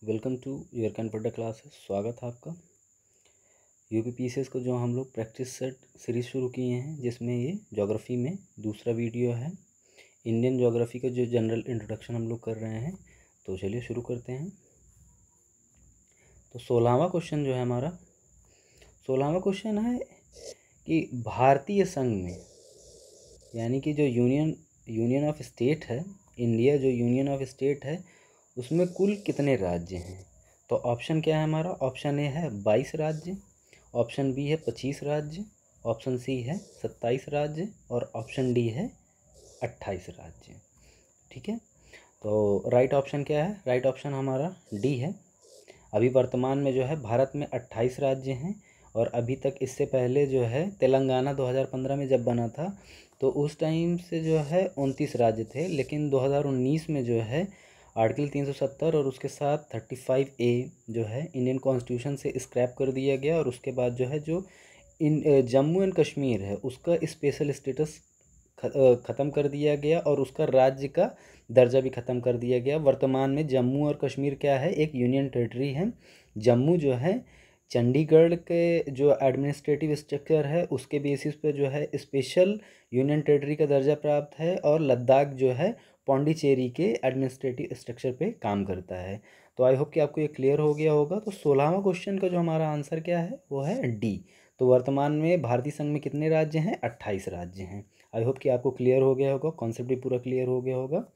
Welcome to your comforter classes. स्वागत है आपका। यूपीपीसीएस को जो हम लोग प्रैक्टिस सेट सीरीज़ शुरू किए हैं, जिसमें ये ज्योग्राफी में दूसरा वीडियो है। इंडियन ज्योग्राफी का जो जनरल इंट्रोडक्शन हम लोग कर रहे हैं, तो चलिए शुरू करते हैं। तो 16वां क्वेश्चन जो है हमारा, 16वां क्वेश्चन है कि भारतीय संघ में, यानी कि जो यूनियन ऑफ स्टेट है, इंडिया जो यूनियन ऑफ स्टेट है, उसमें कुल कितने राज्य हैं। तो ऑप्शन क्या है हमारा? ऑप्शन ए है 22 राज्य, ऑप्शन बी है 25 राज्य, ऑप्शन सी है 27 राज्य और ऑप्शन डी है 28 राज्य। ठीक है, तो राइट ऑप्शन क्या है? राइट ऑप्शन हमारा डी है। अभी वर्तमान में जो है भारत में 28 राज्य हैं, और अभी तक इससे पहले जो है तेलंगाना 2015 में जब बना था, तो उस टाइम से जो है 29 राज्य थे। लेकिन 2019 में जो है आर्टिकल 370 और उसके साथ 35A जो है इंडियन कॉन्स्टिट्यूशन से स्क्रैप कर दिया गया, और उसके बाद जो है जो जम्मू एंड कश्मीर है उसका स्पेशल स्टेटस ख़त्म कर दिया गया, और उसका राज्य का दर्जा भी ख़त्म कर दिया गया। वर्तमान में जम्मू और कश्मीर क्या है? एक यूनियन टेरिटरी है। जम्मू जो है चंडीगढ़ के जो एडमिनिस्ट्रेटिव स्ट्रक्चर है उसके बेसिस पे जो है स्पेशल यूनियन टेरिटरी का दर्जा प्राप्त है, और लद्दाख जो है पौंडीचेरी के एडमिनिस्ट्रेटिव स्ट्रक्चर पे काम करता है। तो आई होप कि आपको ये क्लियर हो गया होगा। तो 16वां क्वेश्चन का जो हमारा आंसर क्या है, वो है डी। तो वर्तमान में भारतीय संघ में कितने राज्य हैं? 28 राज्य हैं। आई होप कि आपको क्लियर हो गया होगा, कॉन्सेप्ट भी पूरा क्लियर हो गया होगा।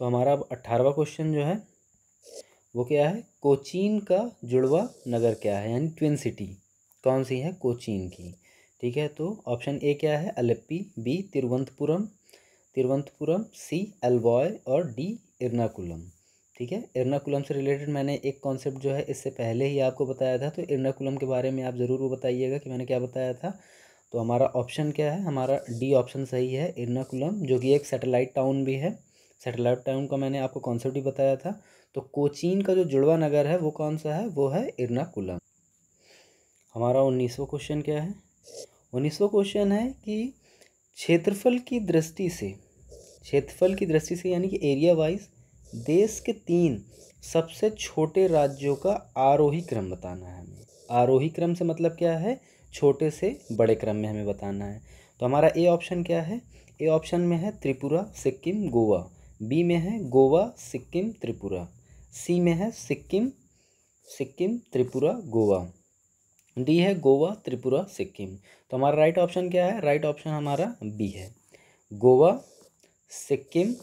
तो हमारा अब 18वां क्वेश्चन जो है वो क्या है? कोचीन का जुड़वा नगर क्या है, यानी ट्विन सिटी कौन सी है कोचीन की। ठीक है, तो ऑप्शन ए क्या है? अलेप्पी, बी तिरुवनंतपुरम, सी अल्वॉय और डी एर्नाकुलम। ठीक है, एर्नाकुलम से रिलेटेड मैंने एक कॉन्सेप्ट जो है इससे पहले ही आपको बताया था, तो एर्नाकुलम के बारे में आप ज़रूर वो बताइएगा कि मैंने क्या बताया था। तो हमारा ऑप्शन क्या है? हमारा डी ऑप्शन सही है, एर्नाकुलम, जो कि एक सैटेलाइट टाउन भी है। सैटेलाइट टाउन का मैंने आपको कॉन्सेप्ट ही बताया था। तो कोचीन का जो जुड़वा नगर है वो कौन सा है? वो है एर्नाकुलम। हमारा 19वां क्वेश्चन क्या है? 19वां क्वेश्चन है कि क्षेत्रफल की दृष्टि से, यानी कि एरिया वाइज देश के 3 सबसे छोटे राज्यों का आरोही क्रम बताना है हमें। आरोही क्रम से मतलब क्या है? छोटे से बड़े क्रम में हमें बताना है। तो हमारा ए ऑप्शन क्या है? ए ऑप्शन में है त्रिपुरा, सिक्किम, गोवा। बी में है गोवा, सिक्किम, त्रिपुरा। सी में है सिक्किम, त्रिपुरा, गोवा। डी है गोवा, त्रिपुरा, सिक्किम। तो हमारा राइट ऑप्शन क्या है? राइट ऑप्शन हमारा बी है, गोवा, सिक्किम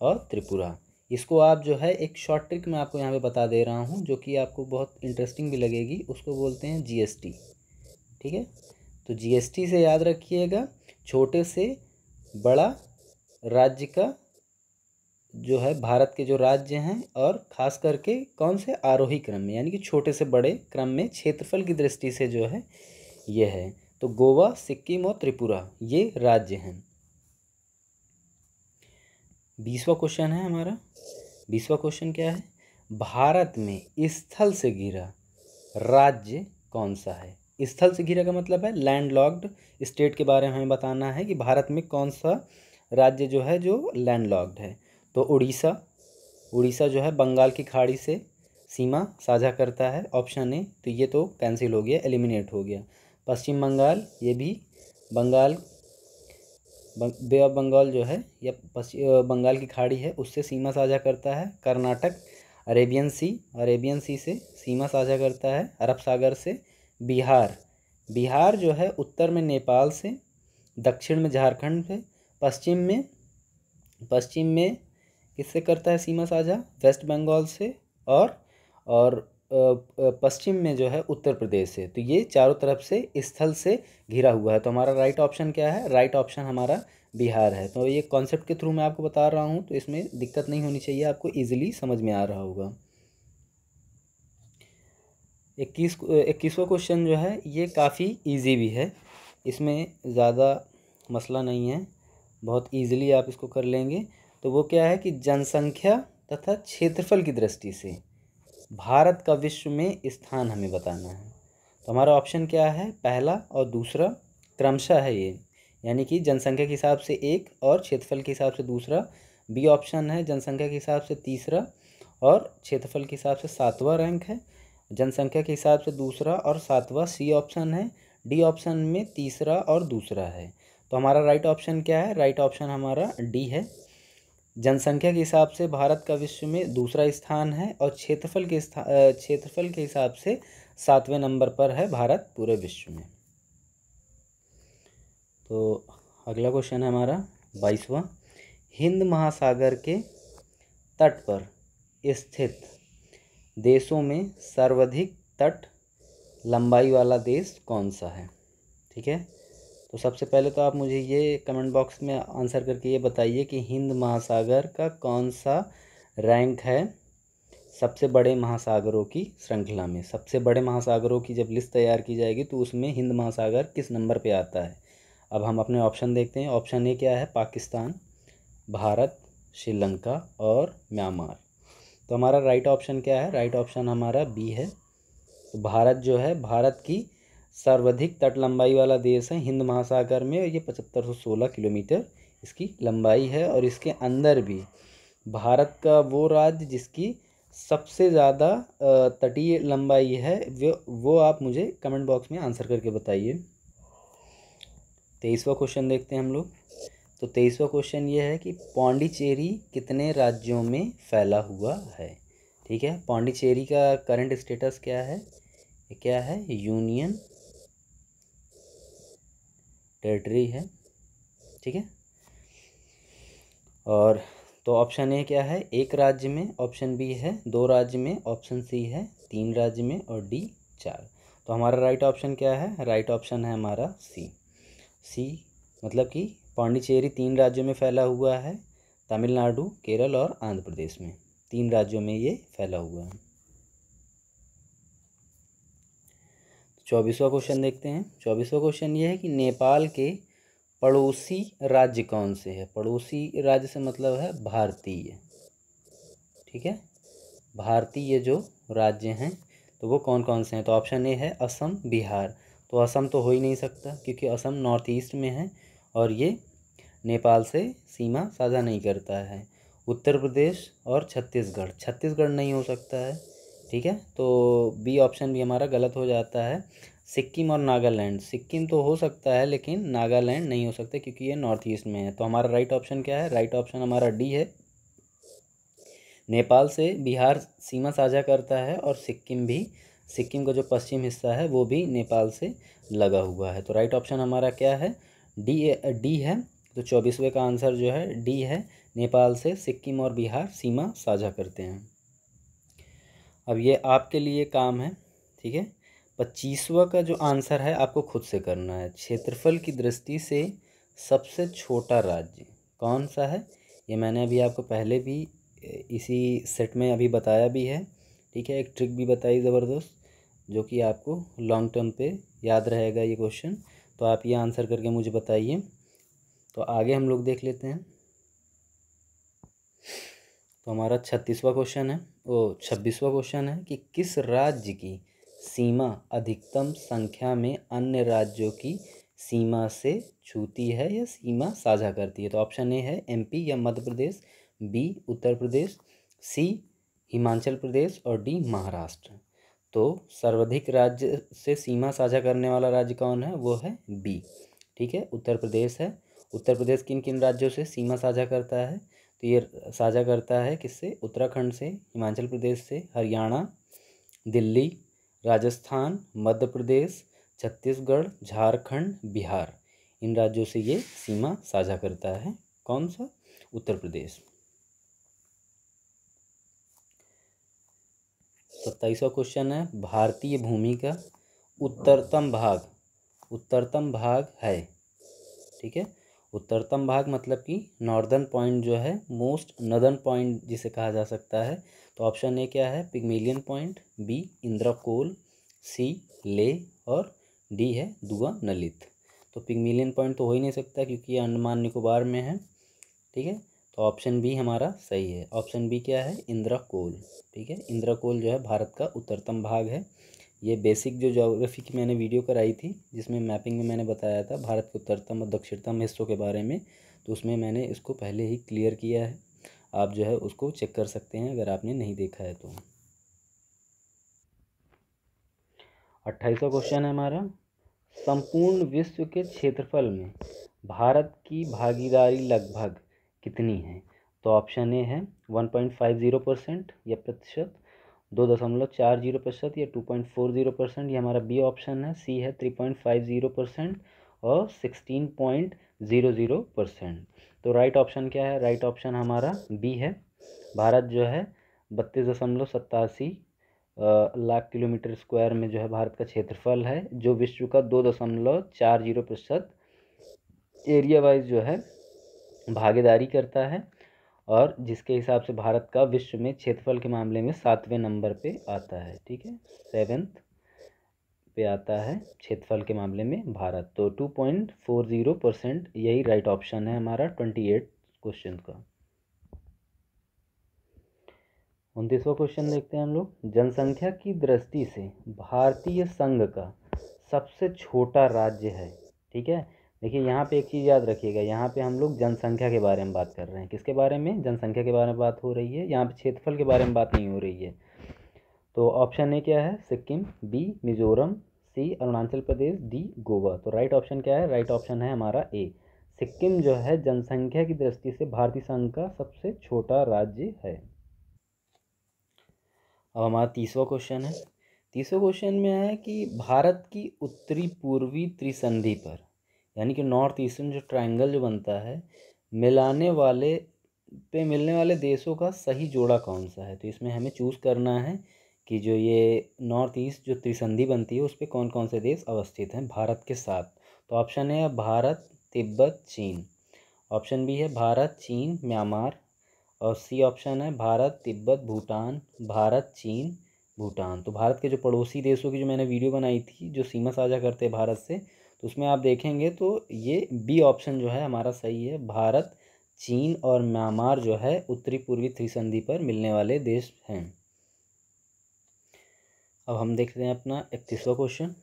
और त्रिपुरा। इसको आप जो है एक शॉर्ट ट्रिक मैं आपको यहाँ पे बता दे रहा हूँ, जो कि आपको बहुत इंटरेस्टिंग भी लगेगी। उसको बोलते हैं जीएसटी। ठीक है, तो जीएसटी से याद रखिएगा, छोटे से बड़ा राज्य का जो है, भारत के जो राज्य हैं, और ख़ास करके कौन से आरोही क्रम में, यानी कि छोटे से बड़े क्रम में क्षेत्रफल की दृष्टि से जो है ये है। तो गोवा, सिक्किम और त्रिपुरा ये राज्य हैं। 20वां क्वेश्चन है हमारा। 20वां क्वेश्चन क्या है? भारत में स्थल से घिरा राज्य कौन सा है? स्थल से घिरा का मतलब है लैंडलॉक्ड स्टेट के बारे में हमें बताना है कि भारत में कौन सा राज्य जो है जो लैंडलॉक्ड है। तो उड़ीसा जो है बंगाल की खाड़ी से सीमा साझा करता है, ऑप्शन ए। तो ये तो कैंसिल हो गया, एलिमिनेट हो गया। पश्चिम बंगाल, ये भी बंगाल, बे ऑफ बंगाल जो है या बंगाल की खाड़ी है उससे सीमा साझा करता है। कर्नाटक अरेबियन सी से सीमा साझा करता है, अरब सागर से। बिहार जो है उत्तर में नेपाल से, दक्षिण में झारखंड से, पश्चिम में किससे करता है सीमा साझा? वेस्ट बंगाल से, और पश्चिम में जो है उत्तर प्रदेश से। तो ये चारों तरफ से स्थल से घिरा हुआ है। तो हमारा राइट ऑप्शन क्या है? राइट ऑप्शन हमारा बिहार है। तो ये कॉन्सेप्ट के थ्रू मैं आपको बता रहा हूँ, तो इसमें दिक्कत नहीं होनी चाहिए, आपको इजीली समझ में आ रहा होगा। 21वां क्वेश्चन जो है ये काफ़ी इजी भी है, इसमें ज़्यादा मसला नहीं है, बहुत इजीली आप इसको कर लेंगे। तो वो क्या है कि जनसंख्या तथा क्षेत्रफल की दृष्टि से भारत का विश्व में स्थान हमें बताना है। तो हमारा ऑप्शन क्या है, पहला और दूसरा क्रमशः है ये, यानी कि जनसंख्या के हिसाब से एक और क्षेत्रफल के हिसाब से दूसरा। बी ऑप्शन है जनसंख्या के हिसाब से तीसरा और क्षेत्रफल के हिसाब से 7वां रैंक है। जनसंख्या के हिसाब से दूसरा और 7वां सी ऑप्शन है। डी ऑप्शन में तीसरा और दूसरा है। तो हमारा राइट ऑप्शन क्या है, राइट ऑप्शन हमारा डी है। जनसंख्या के हिसाब से भारत का विश्व में दूसरा स्थान है और क्षेत्रफल के हिसाब से 7वें नंबर पर है भारत पूरे विश्व में। तो अगला क्वेश्चन है हमारा 22वां, हिंद महासागर के तट पर स्थित देशों में सर्वाधिक तट लंबाई वाला देश कौन सा है। ठीक है, तो सबसे पहले तो आप मुझे ये कमेंट बॉक्स में आंसर करके ये बताइए कि हिंद महासागर का कौन सा रैंक है सबसे बड़े महासागरों की श्रृंखला में। सबसे बड़े महासागरों की जब लिस्ट तैयार की जाएगी तो उसमें हिंद महासागर किस नंबर पे आता है। अब हम अपने ऑप्शन देखते हैं। ऑप्शन ए क्या है, पाकिस्तान, भारत, श्रीलंका और म्यांमार। तो हमारा राइट ऑप्शन क्या है, राइट ऑप्शन हमारा बी है। तो भारत जो है, भारत की सर्वाधिक तट लंबाई वाला देश है हिंद महासागर में, और ये 7516 किलोमीटर इसकी लंबाई है। और इसके अंदर भी भारत का वो राज्य जिसकी सबसे ज़्यादा तटीय लंबाई है वो आप मुझे कमेंट बॉक्स में आंसर करके बताइए। 23वां क्वेश्चन देखते हैं हम लोग। तो 23वां क्वेश्चन ये है कि पौंडीचेरी कितने राज्यों में फैला हुआ है। ठीक है, पौंडीचेरी का करंट स्टेटस क्या है, ये क्या है, यूनियन टेरिटरी है। ठीक है, और तो ऑप्शन ए क्या है, एक राज्य में, ऑप्शन बी है 2 राज्य में, ऑप्शन सी है 3 राज्य में और डी 4। तो हमारा राइट ऑप्शन क्या है, राइट ऑप्शन है हमारा सी। सी मतलब कि पौंडीचेरी 3 राज्यों में फैला हुआ है, तमिलनाडु, केरल और आंध्र प्रदेश में 3 राज्यों में ये फैला हुआ है। 24वां क्वेश्चन देखते हैं। 24वां क्वेश्चन ये है कि नेपाल के पड़ोसी राज्य कौन से है। पड़ोसी राज्य से मतलब है भारतीय। ठीक है, भारतीय जो राज्य हैं तो वो कौन कौन से हैं। तो ऑप्शन ए है असम, बिहार। तो असम तो हो ही नहीं सकता क्योंकि असम नॉर्थ ईस्ट में है और ये नेपाल से सीमा साझा नहीं करता है। उत्तर प्रदेश और छत्तीसगढ़, छत्तीसगढ़ नहीं हो सकता है। ठीक है, तो बी ऑप्शन भी हमारा गलत हो जाता है। सिक्किम और नागालैंड, सिक्किम तो हो सकता है लेकिन नागालैंड नहीं हो सकता क्योंकि ये नॉर्थ ईस्ट में है। तो हमारा राइट ऑप्शन क्या है, राइट ऑप्शन हमारा डी है। नेपाल से बिहार सीमा साझा करता है और सिक्किम भी, सिक्किम का जो पश्चिम हिस्सा है वो भी नेपाल से लगा हुआ है। तो राइट ऑप्शन हमारा क्या है, डी है। तो 24वें का आंसर जो है डी है, नेपाल से सिक्किम और बिहार सीमा साझा करते हैं। अब ये आपके लिए काम है। ठीक है, 25वां का जो आंसर है आपको खुद से करना है। क्षेत्रफल की दृष्टि से सबसे छोटा राज्य कौन सा है, ये मैंने अभी आपको पहले भी इसी सेट में अभी बताया भी है। ठीक है, एक ट्रिक भी बताई ज़बरदस्त जो कि आपको लॉन्ग टर्म पे याद रहेगा ये क्वेश्चन। तो आप ये आंसर करके मुझे बताइए। तो आगे हम लोग देख लेते हैं। तो हमारा 36वां क्वेश्चन है, वो 26वां क्वेश्चन है कि किस राज्य की सीमा अधिकतम संख्या में अन्य राज्यों की सीमा से छूती है या सीमा साझा करती है। तो ऑप्शन ए है एमपी या मध्य प्रदेश, बी उत्तर प्रदेश, सी हिमाचल प्रदेश और डी महाराष्ट्र। तो सर्वाधिक राज्य से सीमा साझा करने वाला राज्य कौन है, वो है बी। ठीक है, उत्तर प्रदेश है। उत्तर प्रदेश किन किन राज्यों से सीमा साझा करता है, तो ये साझा करता है किससे, उत्तराखंड से, हिमाचल प्रदेश से, हरियाणा, दिल्ली, राजस्थान, मध्य प्रदेश, छत्तीसगढ़, झारखंड, बिहार। इन राज्यों से ये सीमा साझा करता है। कौन सा, उत्तर प्रदेश। 27वां क्वेश्चन है भारतीय भूमि का उत्तरतम भाग है। ठीक है, उत्तरतम भाग मतलब कि नॉर्दर्न पॉइंट जो है, मोस्ट नॉर्दर्न पॉइंट जिसे कहा जा सकता है। तो ऑप्शन ए क्या है, पिग्मेलियन पॉइंट, बी इंद्रा कोल, सी ले और डी है दुआ नलित। तो पिग्मिलियन पॉइंट तो हो ही नहीं सकता क्योंकि ये अंडमान निकोबार में है। ठीक है, तो ऑप्शन बी हमारा सही है। ऑप्शन बी क्या है, इंद्रकोल। ठीक है, इंद्रकोल जो है भारत का उत्तरतम भाग है। ये बेसिक जो ज्योग्राफी की मैंने वीडियो कराई थी जिसमें मैपिंग में मैंने बताया था भारत के उत्तरतम और दक्षिणतम हिस्सों के बारे में, तो उसमें मैंने इसको पहले ही क्लियर किया है। आप जो है उसको चेक कर सकते हैं अगर आपने नहीं देखा है तो। 28वां क्वेश्चन है हमारा, संपूर्ण विश्व के क्षेत्रफल में भारत की भागीदारी लगभग कितनी है? तो ऑप्शन ए है 1.50% या प्रतिशत, 2.40% या 2.40%, ये हमारा बी ऑप्शन है। सी है 3.50% और 16.00%। तो राइट ऑप्शन क्या है? राइट ऑप्शन हमारा बी है। भारत जो है 32.87 लाख किलोमीटर स्क्वायर में जो है भारत का क्षेत्रफल है, जो विश्व का 2.40% एरिया वाइज जो है भागीदारी करता है, और जिसके हिसाब से भारत का विश्व में क्षेत्रफल के मामले में 7वें नंबर पे आता है। ठीक है, 7th पे आता है क्षेत्रफल के मामले में भारत। तो 2.40% यही राइट ऑप्शन है हमारा 28 क्वेश्चन का। 29वां क्वेश्चन देखते हैं हम लोग, जनसंख्या की दृष्टि से भारतीय संघ का सबसे छोटा राज्य है। ठीक है, देखिए यहाँ पे एक चीज़ याद रखिएगा, यहाँ पे हम लोग जनसंख्या के बारे में बात कर रहे हैं। किसके बारे में? जनसंख्या के बारे में बात हो रही है, यहाँ पे क्षेत्रफल के बारे में बात नहीं हो रही है। तो ऑप्शन ए क्या है? सिक्किम, बी मिजोरम, सी अरुणाचल प्रदेश, डी गोवा। तो राइट ऑप्शन क्या है? राइट ऑप्शन है हमारा ए, सिक्किम जो है जनसंख्या की दृष्टि से भारतीय संघ का सबसे छोटा राज्य है। अब हमारा 30वां क्वेश्चन है। 30वें क्वेश्चन में है कि भारत की उत्तरी पूर्वी त्रिसंधि पर, यानी कि नॉर्थ ईस्टर्न जो ट्रायंगल जो बनता है, मिलने वाले देशों का सही जोड़ा कौन सा है? तो इसमें हमें चूज़ करना है कि जो ये नॉर्थ ईस्ट जो त्रिसंधि बनती है उस पर कौन कौन से देश अवस्थित हैं भारत के साथ। तो ऑप्शन ए है भारत, तिब्बत, चीन। ऑप्शन बी है भारत, चीन, म्यांमार, और सी ऑप्शन है भारत, तिब्बत, भूटान, भारत, चीन, भूटान। तो भारत के जो पड़ोसी देशों की जो मैंने वीडियो बनाई थी जो सीमा साझा करते हैं भारत से, तो उसमें आप देखेंगे तो ये बी ऑप्शन जो है हमारा सही है। भारत, चीन और म्यांमार जो है उत्तरी पूर्वी त्रिसंधि पर मिलने वाले देश हैं। अब हम देखते हैं अपना 31वां क्वेश्चन।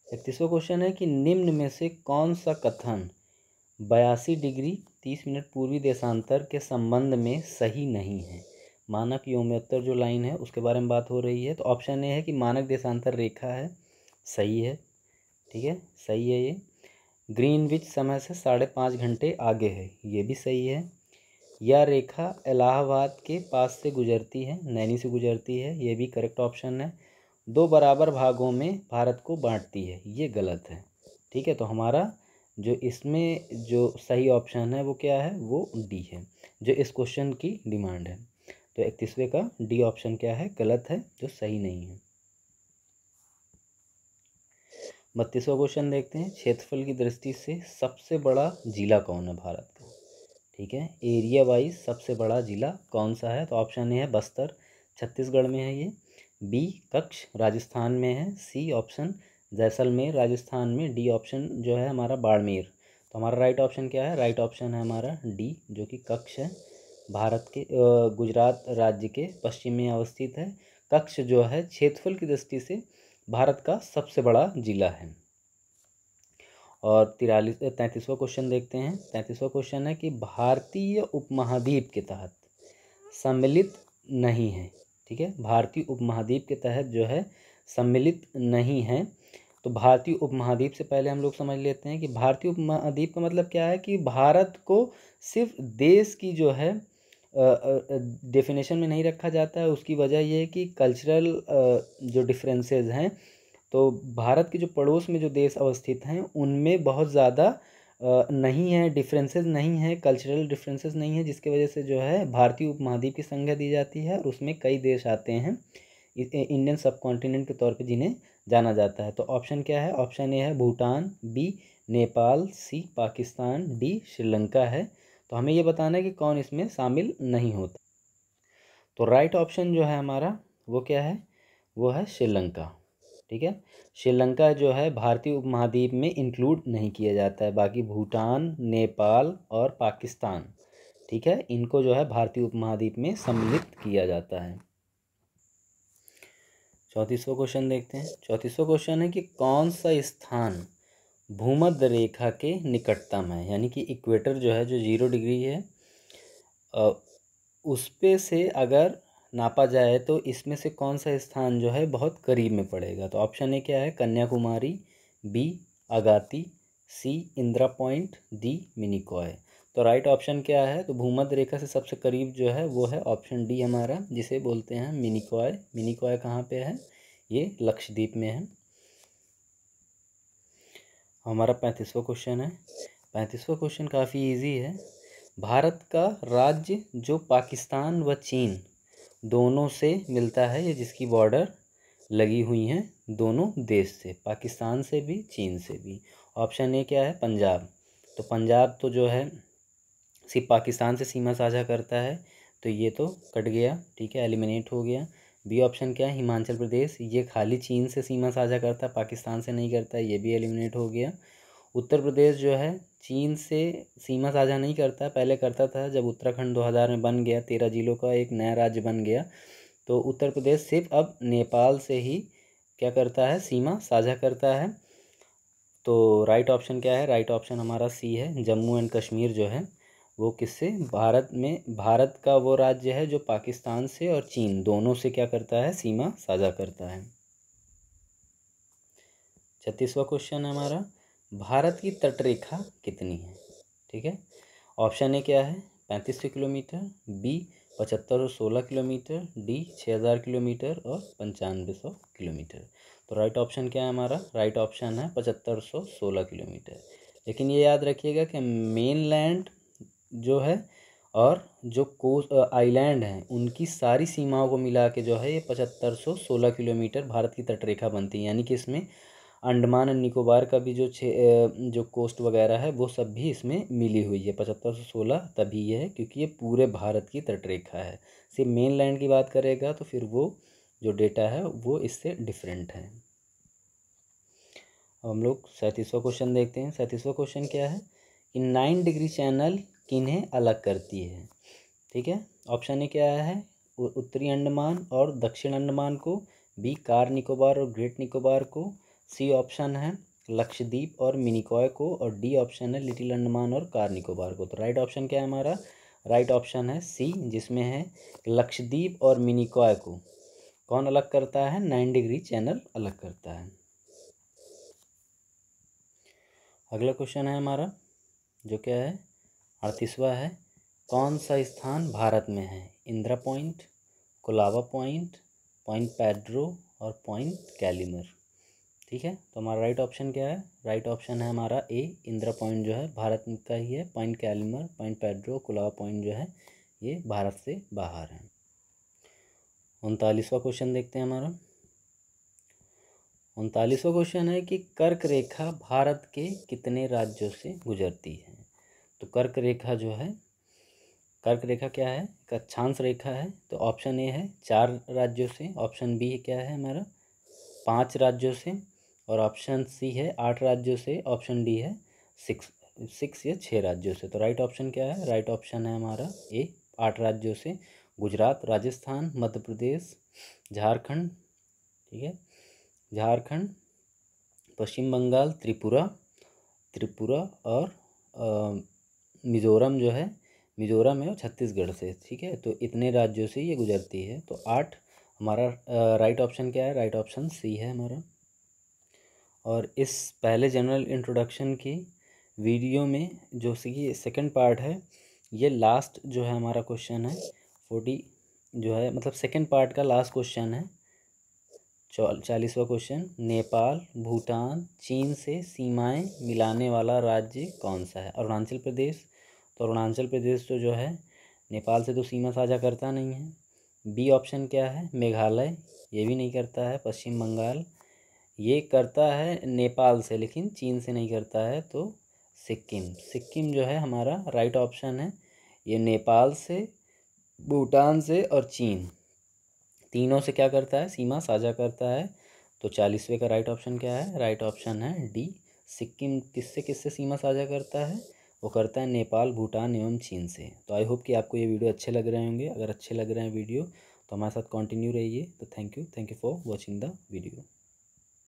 31वां क्वेश्चन है कि निम्न में से कौन सा कथन 82 डिग्री 30 मिनट पूर्वी देशांतर के संबंध में सही नहीं है? मानक योम्योत्तर जो लाइन है उसके बारे में बात हो रही है। तो ऑप्शन ए है कि मानक देशांतर रेखा है, सही है। ठीक है, सही है ये। ग्रीनविच समय से 5.5 घंटे आगे है, ये भी सही है। यह रेखा इलाहाबाद के पास से गुजरती है, नैनी से गुजरती है, ये भी करेक्ट ऑप्शन है। 2 बराबर भागों में भारत को बांटती है, ये गलत है। ठीक है, तो हमारा जो इसमें जो सही ऑप्शन है वो क्या है? वो डी है, जो इस क्वेश्चन की डिमांड है। तो 31वें का डी ऑप्शन क्या है? गलत है, जो सही नहीं है। 32वां क्वेश्चन देखते हैं, क्षेत्रफल की दृष्टि से सबसे बड़ा जिला कौन है भारत का? ठीक है, एरिया वाइज सबसे बड़ा जिला कौन सा है? तो ऑप्शन ए है बस्तर, छत्तीसगढ़ में है ये। बी कच्छ, राजस्थान में है। सी ऑप्शन जैसलमेर, राजस्थान में। डी ऑप्शन जो है हमारा बाड़मेर। तो हमारा राइट ऑप्शन क्या है? राइट ऑप्शन है हमारा डी, जो कि कच्छ है। भारत के गुजरात राज्य के पश्चिम में अवस्थित है। कच्छ जो है क्षेत्रफल की दृष्टि से भारत का सबसे बड़ा जिला है। और 33वां क्वेश्चन देखते हैं। 33वां क्वेश्चन है कि भारतीय उपमहाद्वीप के तहत सम्मिलित नहीं है। ठीक है, भारतीय उपमहाद्वीप के तहत जो है सम्मिलित नहीं है। तो भारतीय उपमहाद्वीप से पहले हम लोग समझ लेते हैं कि भारतीय उपमहाद्वीप का मतलब क्या है, कि भारत को सिर्फ देश की जो है डेफिनेशन में नहीं रखा जाता है। उसकी वजह यह है कि कल्चरल जो डिफरेंसेस हैं, तो भारत के जो पड़ोस में जो देश अवस्थित हैं उनमें बहुत ज़्यादा नहीं है, डिफरेंसेस नहीं है, कल्चरल डिफरेंसेस नहीं है, जिसकी वजह से जो है भारतीय उपमहाद्वीप की संज्ञा दी जाती है और उसमें कई देश आते हैं इंडियन सब कॉन्टिनेंट के तौर पे जिन्हें जाना जाता है। तो ऑप्शन क्या है? ऑप्शन ए है भूटान, बी नेपाल, सी पाकिस्तान, डी श्रीलंका है। तो हमें ये बताना है कि कौन इसमें शामिल नहीं होता। तो राइट ऑप्शन जो है हमारा वो क्या है? वो है श्रीलंका। ठीक है। श्रीलंका जो है भारतीय उपमहाद्वीप में इंक्लूड नहीं किया जाता है, बाकी भूटान, नेपाल और पाकिस्तान, ठीक है, इनको जो है भारतीय उपमहाद्वीप में सम्मिलित किया जाता है। 34वां क्वेश्चन देखते हैं। 34वां क्वेश्चन है कि कौन सा स्थान भूमध्य रेखा के निकटतम है, यानी कि इक्वेटर जो है, जो 0 डिग्री है, उस पे से अगर नापा जाए तो इसमें से कौन सा स्थान जो है बहुत करीब में पड़ेगा। तो ऑप्शन ए क्या है, कन्याकुमारी, बी अगाती, सी इंदिरा पॉइंट, डी मिनिकॉय। तो राइट ऑप्शन क्या है, तो भूमध्य रेखा से सबसे करीब जो है वो है ऑप्शन डी हमारा, जिसे बोलते हैं मिनिकॉय। मिनिकॉय कहाँ पे है, ये लक्षद्वीप में है। हमारा 35वां क्वेश्चन है। 35वां क्वेश्चन काफ़ी इजी है। भारत का राज्य जो पाकिस्तान व चीन दोनों से मिलता है, या जिसकी बॉर्डर लगी हुई हैं दोनों देश से, पाकिस्तान से भी चीन से भी। ऑप्शन ए क्या है, पंजाब। तो पंजाब तो जो है सिर्फ पाकिस्तान से सीमा साझा करता है, तो ये तो कट गया, ठीक है, एलिमिनेट हो गया। बी ऑप्शन क्या है, हिमाचल प्रदेश, ये खाली चीन से सीमा साझा करता है, पाकिस्तान से नहीं करता है, ये भी एलिमिनेट हो गया। उत्तर प्रदेश जो है चीन से सीमा साझा नहीं करता, पहले करता था, जब उत्तराखंड 2000 में बन गया, 13 जिलों का एक नया राज्य बन गया, तो उत्तर प्रदेश सिर्फ अब नेपाल से ही क्या करता है, सीमा साझा करता है। तो राइट ऑप्शन क्या है, राइट ऑप्शन हमारा सी है, जम्मू एंड कश्मीर जो है वो किससे, भारत में, भारत का वो राज्य है जो पाकिस्तान से और चीन दोनों से क्या करता है, सीमा साझा करता है। 36वां क्वेश्चन है हमारा, भारत की तटरेखा कितनी है, ठीक है। ऑप्शन ए क्या है, 3500 kilometre, B 7516 kilometre, D 6000 kilometre और 9500 किलोमीटर। तो राइट ऑप्शन क्या है हमारा, राइट ऑप्शन है 7516 किलोमीटर। लेकिन ये याद रखिएगा कि मेन लैंड जो है और जो कोस्ट आइलैंड हैं उनकी सारी सीमाओं को मिला के जो है ये 7516 किलोमीटर भारत की तटरेखा बनती है, यानी कि इसमें अंडमान एंड निकोबार का भी जो कोस्ट वगैरह है वो सब भी इसमें मिली हुई है। 7516 तभी ये है क्योंकि ये पूरे भारत की तटरेखा है। सिर्फ मेन लैंड की बात करेगा तो फिर वो जो डेटा है वो इससे डिफरेंट है। अब हम लोग 37वां क्वेश्चन देखते हैं। 37वां क्वेश्चन क्या है, इन 9 डिग्री चैनल किन्हें अलग करती है, ठीक है। ऑप्शन ए क्या है, उत्तरी अंडमान और दक्षिण अंडमान को, बी कार निकोबार और ग्रेट निकोबार को, सी ऑप्शन है लक्षद्वीप और मिनिकॉय को, और डी ऑप्शन है लिटिल अंडमान और कार निकोबार को। तो राइट ऑप्शन क्या है हमारा, राइट ऑप्शन है सी, जिसमें है लक्षद्वीप और मिनिकॉय को कौन अलग करता है, 9 डिग्री चैनल अलग करता है। अगला क्वेश्चन है हमारा जो क्या है 38वां है, कौन सा स्थान भारत में है, Indira point, Colaba point, point Pedro और पॉइंट कैलिमर, ठीक है। तो हमारा राइट ऑप्शन क्या है, राइट ऑप्शन है हमारा ए, इंदिरा पॉइंट जो है भारत का ही है, point Calimere, point Pedro, Colaba point जो है ये भारत से बाहर है। 39वां क्वेश्चन देखते हैं हमारा। 39वां क्वेश्चन है कि कर्क रेखा भारत के कितने राज्यों से गुजरती है। तो कर्क रेखा जो है, कर्क रेखा क्या है, एक अक्षांश रेखा है। तो ऑप्शन ए है 4 राज्यों से, ऑप्शन बी क्या है हमारा 5 राज्यों से, और ऑप्शन सी है 8 राज्यों से, ऑप्शन डी है 6 या 6 राज्यों से। तो राइट ऑप्शन क्या है, राइट ऑप्शन है हमारा ए, 8 राज्यों से, गुजरात, राजस्थान, मध्य प्रदेश, झारखंड, ठीक है, झारखंड, पश्चिम बंगाल, त्रिपुरा और मिज़ोरम जो है, मिज़ोरम है और छत्तीसगढ़ से, ठीक है। तो इतने राज्यों से ये गुजरती है। तो 8 हमारा राइट ऑप्शन क्या है, राइट ऑप्शन सी है हमारा। और इस पहले जनरल इंट्रोडक्शन की वीडियो में जो सी सेकंड पार्ट है, ये लास्ट जो है हमारा क्वेश्चन है 40 जो है, मतलब सेकंड पार्ट का लास्ट क्वेश्चन है 40वां क्वेश्चन, नेपाल, भूटान, चीन से सीमाएं मिलाने वाला राज्य कौन सा है। अरुणाचल प्रदेश। तो अरुणाचल प्रदेश जो है नेपाल से तो सीमा साझा करता नहीं है। बी ऑप्शन क्या है, मेघालय, ये भी नहीं करता है। पश्चिम बंगाल, ये करता है नेपाल से लेकिन चीन से नहीं करता है। तो सिक्किम जो है हमारा राइट ऑप्शन है, ये नेपाल से, भूटान से और चीन तीनों से क्या करता है, सीमा साझा करता है। तो 40वें का राइट ऑप्शन क्या है? राइट ऑप्शन है डी। सिक्किम किससे किससे सीमा साझा करता है? वो करता है नेपाल, भूटान एवं चीन से। तो आई होप कि आपको ये वीडियो अच्छे लग रहे होंगे। अगर अच्छे लग रहे हैं वीडियो तो हमारे साथ कंटिन्यू रहिए। तो thank you for watching the video.